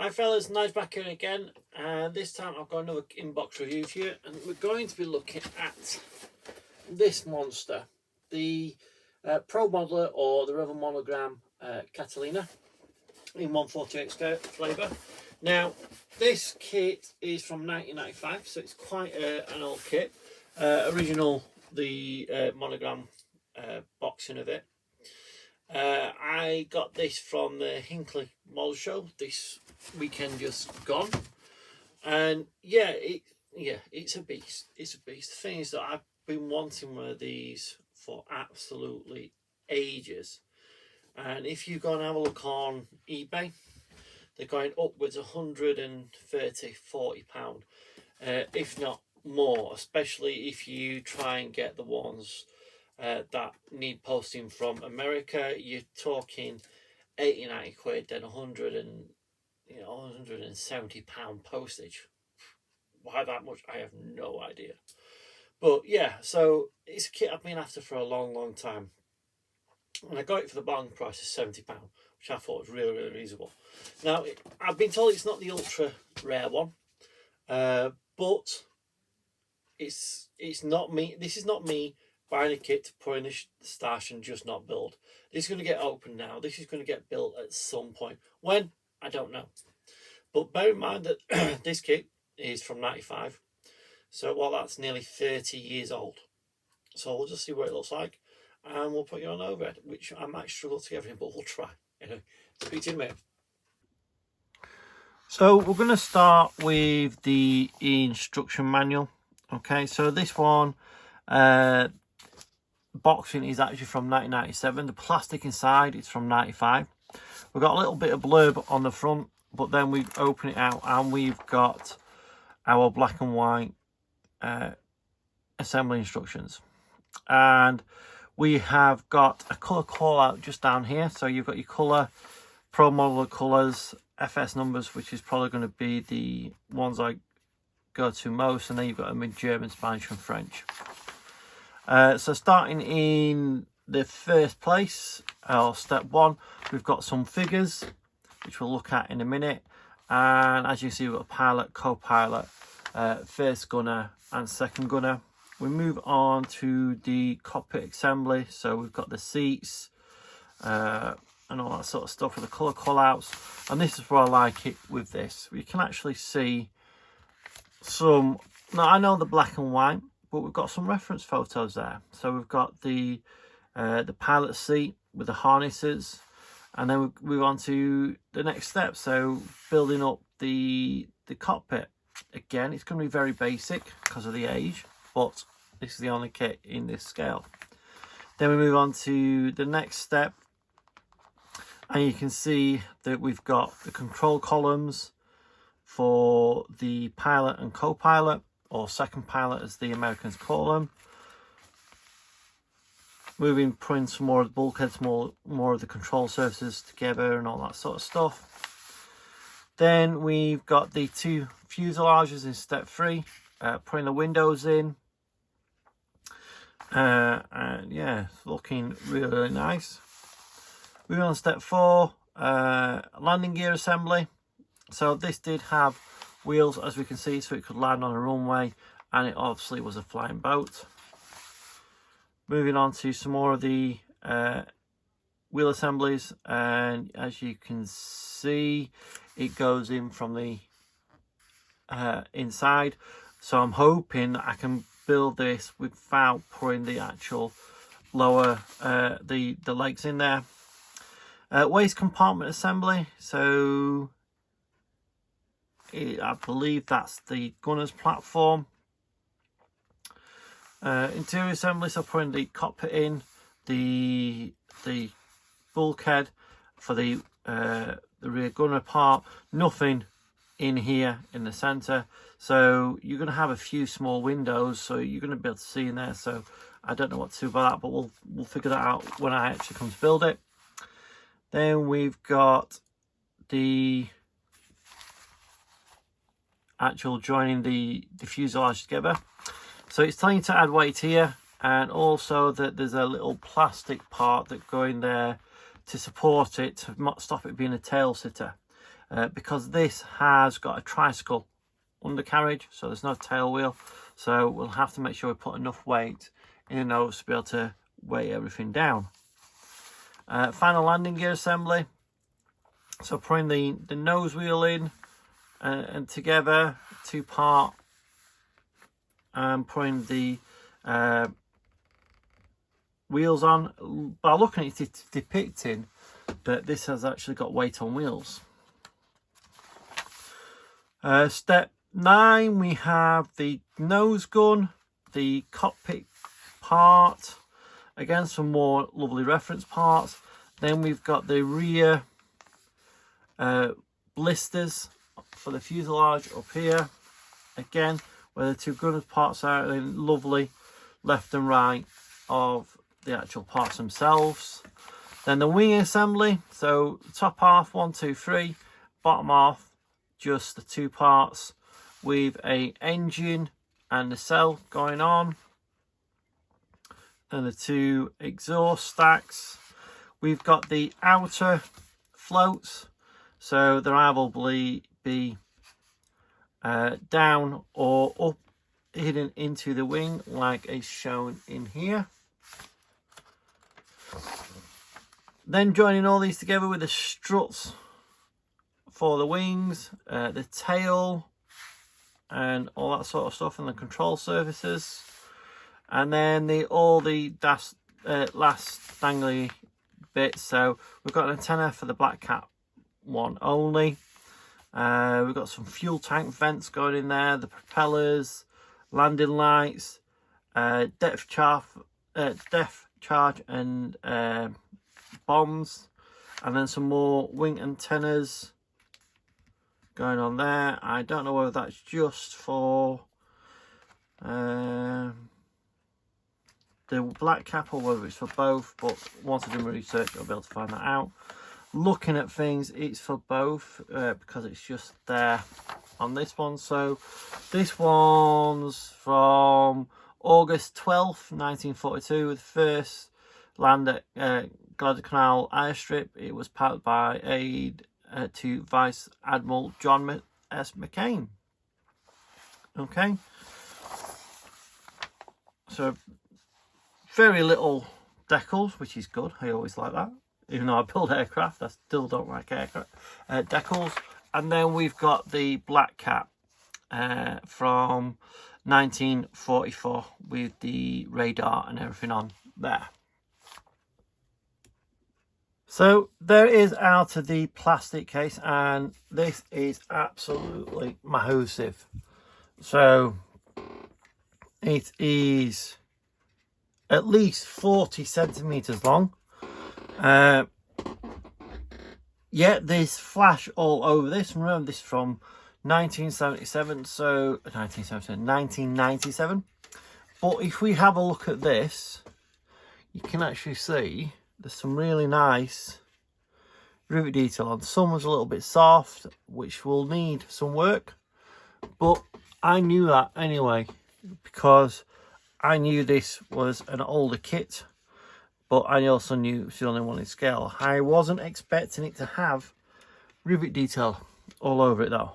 Hi fellas, nice back here again, and this time I've got another inbox review for you, and we're going to be looking at this monster, the Pro Modeler or the Rubber Monogram Catalina in 148 flavour. Now, this kit is from 1995, so it's quite an old kit. Original, the monogram boxing of it. I got this from the Hinckley Model Show this weekend just gone, and yeah, it's a beast. It's a beast. The thing is that I've been wanting one of these for absolutely ages, and if you go and have a look on eBay, they're going upwards £130–40, if not more, especially if you try and get the ones that need posting from America. You're talking 80–90 quid, then £170 postage. Why that much, I have no idea. But yeah, so it's a kit I've been after for a long time, and I got it for the bargain price of £70, which I thought was really reasonable. Now, I've been told it's not the ultra rare one, but it's not me. This is not me buying a kit to put in the stash and just not build. This is going to get open now. This is going to get built at some point. When? I don't know. But bear in mind that this kit is from 95. So, well, that's nearly 30 years old. So we'll just see what it looks like, and we'll put you on overhead, which I might struggle to get everything, but we'll try. Anyway, speak to you in a minute. So we're going to start with the instruction manual. Okay, so this one, boxing is actually from 1997. The plastic inside is from 95. We've got a little bit of blurb on the front, but then we open it out and we've got our black and white assembly instructions, and we have got a colour call out just down here. So you've got your colour, Pro Modeler colours, FS numbers, which is probably going to be the ones I go to most, and then you've got them in German, Spanish and French. So starting in the first place, or step one, we've got some figures, which we'll look at in a minute. And as you see, we've got a pilot, co-pilot, first gunner and second gunner. We move on to the cockpit assembly. So we've got the seats and all that sort of stuff with the colour call-outs. And this is where I like it with this. We can actually see some, now I know the black and white, but we've got some reference photos there. So we've got the pilot seat with the harnesses, and then we move on to the next step. So building up the cockpit. Again, it's going to be very basic because of the age, but this is the only kit in this scale. Then we move on to the next step, and you can see that we've got the control columns for the pilot and co-pilot, or second pilot as the Americans call them. Putting some more of the bulkheads, more of the control surfaces together and all that sort of stuff. Then we've got the two fuselages in step 3, putting the windows in. And yeah, it's looking really nice. Moving on to step 4, landing gear assembly. So this did have wheels, as we can see, so it could land on a runway, and it obviously was a flying boat. Moving on to some more of the wheel assemblies, and as you can see, it goes in from the inside. So I'm hoping that I can build this without putting the actual lower the legs in there. Waist compartment assembly. So I believe that's the gunner's platform. Interior assembly, so putting the cockpit in, the bulkhead for the rear gunner part. Nothing in here in the center, so you're going to have a few small windows, so you're going to be able to see in there. So I don't know what to do about that, but we'll figure that out when I actually come to build it. Then we've got the actual joining the fuselage together. So it's telling you to add weight here, and also that there's a little plastic part that go in there to support it, to stop it being a tail sitter. because this has got a tricycle undercarriage, so there's no tail wheel, so we'll have to make sure we put enough weight in the nose to be able to weigh everything down. Final landing gear assembly, so putting the nose wheel in and together, 2-part, and putting the wheels on. By looking at it, it's depicting that this has actually got weight on wheels. Step 9, we have the nose gun, the cockpit part, again some more lovely reference parts. Then we've got the rear blisters for the fuselage up here, again where the 2 gunners parts are in lovely left and right of the actual parts themselves. Then the wing assembly, so top half 1, 2, 3, bottom half just the 2 parts with a engine and the cell going on, and the 2 exhaust stacks. We've got the outer floats, so they'll either be down or up, hidden into the wing like is shown in here. Then joining all these together with the struts for the wings, the tail and all that sort of stuff, and the control surfaces, and then all the last dangly bits. So we've got an antenna for the black cat one only. We've got some fuel tank vents going in there, the propellers, landing lights, depth charge and bombs, and then some more wing antennas going on there. I don't know whether that's just for the black cap or whether it's for both, but once I do my research I'll be able to find that out. Looking at things, it's for both because it's just there on this one. So this one's from August 12th 1942, with first land at Guadalcanal airstrip. It was powered by aid to Vice Admiral John S. McCain. Okay, so very little decals, which is good. I always like that. Even though I build aircraft, I still don't like decals. And then we've got the Black Cat from 1944 with the radar and everything on there. So there is out of the plastic case, and this is absolutely massive. So it is at least 40 centimeters long. Yeah, there's flash all over this. Remember, this is from 1997. But if we have a look at this, you can actually see there's some really nice rivet detail on. Some was a little bit soft, which will need some work, but I knew that anyway because I knew this was an older kit, but I also knew it was the only one in scale. I wasn't expecting it to have rivet detail all over it though.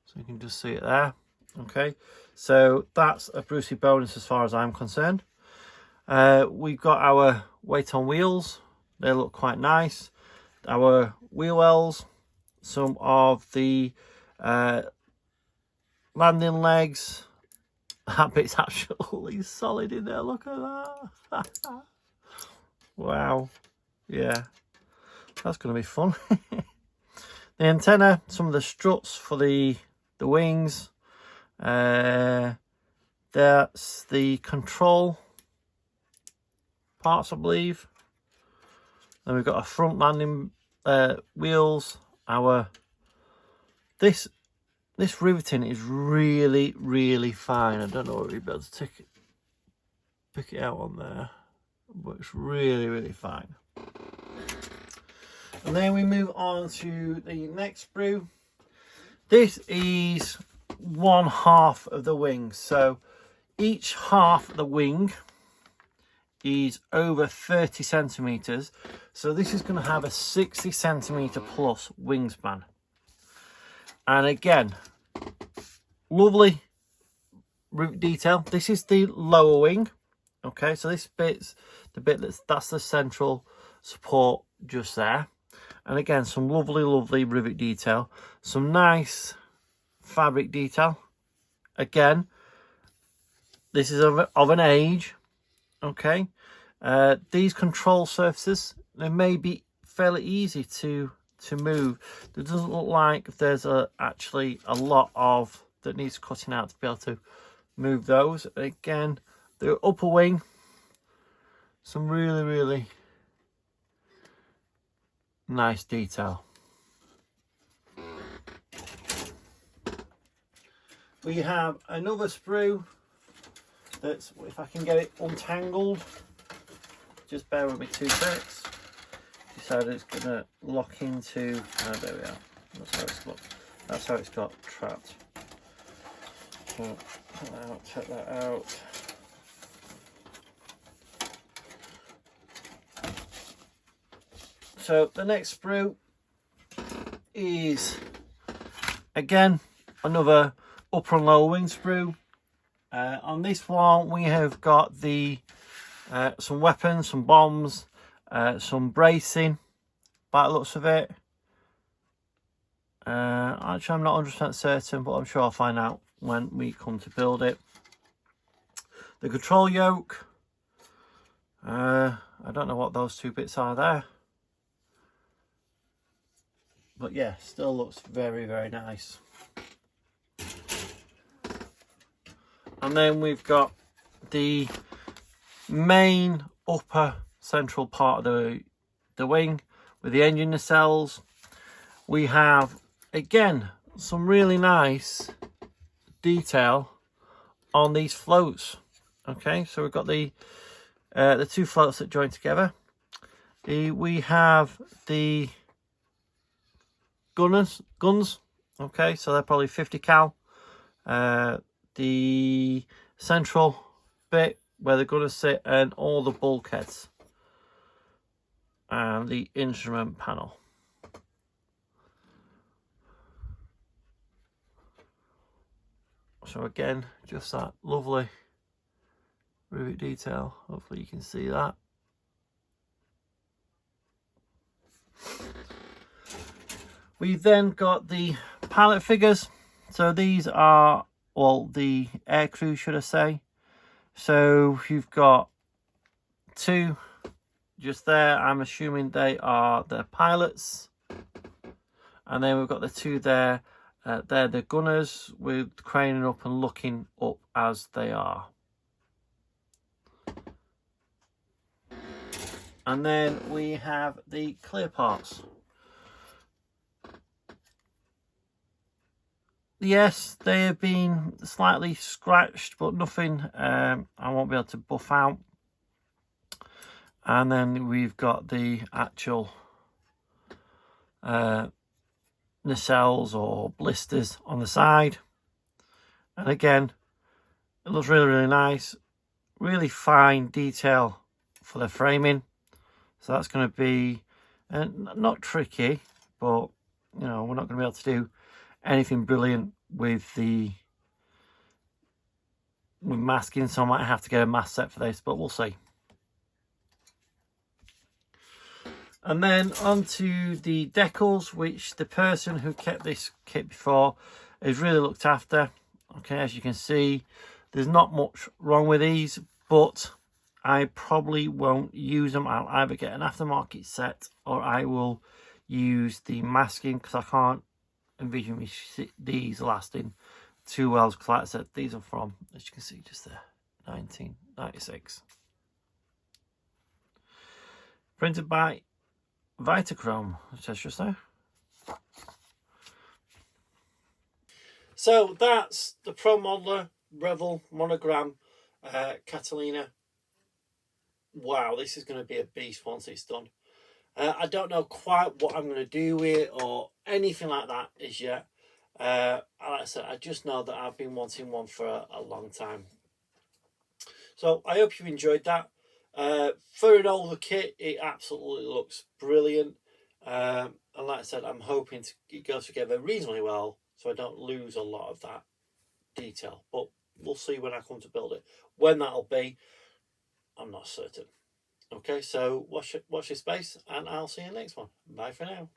So you can just see it there. Okay, so that's a Brucey bonus as far as I'm concerned. We've got our weight on wheels. They look quite nice. Our wheel wells, some of the landing legs. That bit's absolutely solid in there. Look at that. Wow. Yeah, that's going to be fun. The antenna, some of the struts for the wings. That's the control parts, I believe. Then we've got a front landing wheels. This riveting is really fine. I don't know if you'll be able to pick it out on there, but it's really fine. And then we move on to the next sprue. This is one half of the wing. So each half of the wing is over 30 centimeters, so this is going to have a 60 centimeter plus wingspan. And again, lovely rivet detail. This is the lower wing. Okay, so this bit's the bit that's the central support just there. And again, some lovely rivet detail, some nice fabric detail. Again, this is of an age. Okay, these control surfaces, they may be fairly easy to move. It doesn't look like there's actually a lot of that needs cutting out to be able to move those. Again, the upper wing, some really nice detail. We have another sprue that's, if I can get it untangled, just bear with me 2 seconds. Decided it's going to lock into, there we are, that's how it's got trapped. So check that out. So the next sprue is again another upper and lower wing sprue. On this one we have got the some weapons, some bombs, some bracing by the looks of it. Actually I'm not 100% certain, but I'm sure I'll find out when we come to build it. The control yoke, I don't know what those 2 bits are there, but yeah, still looks very nice. And then we've got the main upper central part of the wing with the engine nacelles. We have again some really nice detail on these floats. Okay, so we've got the 2 floats that join together. We have the guns. Okay, so they're probably 50 cal. The central bit where the gunners sit, and all the bulkheads and the instrument panel. So again, just that lovely rivet detail. Hopefully you can see that. We've then got the pilot figures. So these are, well, the air crew, should I say. So you've got 2 just there. I'm assuming they are the pilots. And then we've got the 2 there. They're the gunners with craning up and looking up as they are. And then we have the clear parts. Yes, they have been slightly scratched, but nothing I won't be able to buff out. And then we've got the actual nacelles or blisters on the side. And again, it looks really nice. Really fine detail for the framing. So that's going to be not tricky, but you know, we're not going to be able to do anything brilliant with masking, so I might have to get a mask set for this, but we'll see. And then onto the decals, which the person who kept this kit before has really looked after. Okay, as you can see, there's not much wrong with these, but I probably won't use them. I'll either get an aftermarket set or I will use the masking, because I can't envision these lasting too well, because like I said, these are from, as you can see just there, 1996. Printed by Vitachrome, it says just there. So that's the Pro Modeler Revel Monogram Catalina. Wow, this is going to be a beast once it's done. I don't know quite what I'm going to do with it or anything like that as yet. Like I said, I just know that I've been wanting one for a long time. So I hope you enjoyed that. For an older kit, it absolutely looks brilliant. And like I said, I'm hoping it goes together reasonably well, so I don't lose a lot of that detail. But we'll see when I come to build it. When that'll be, I'm not certain. Okay, so watch your space, and I'll see you next one. Bye for now.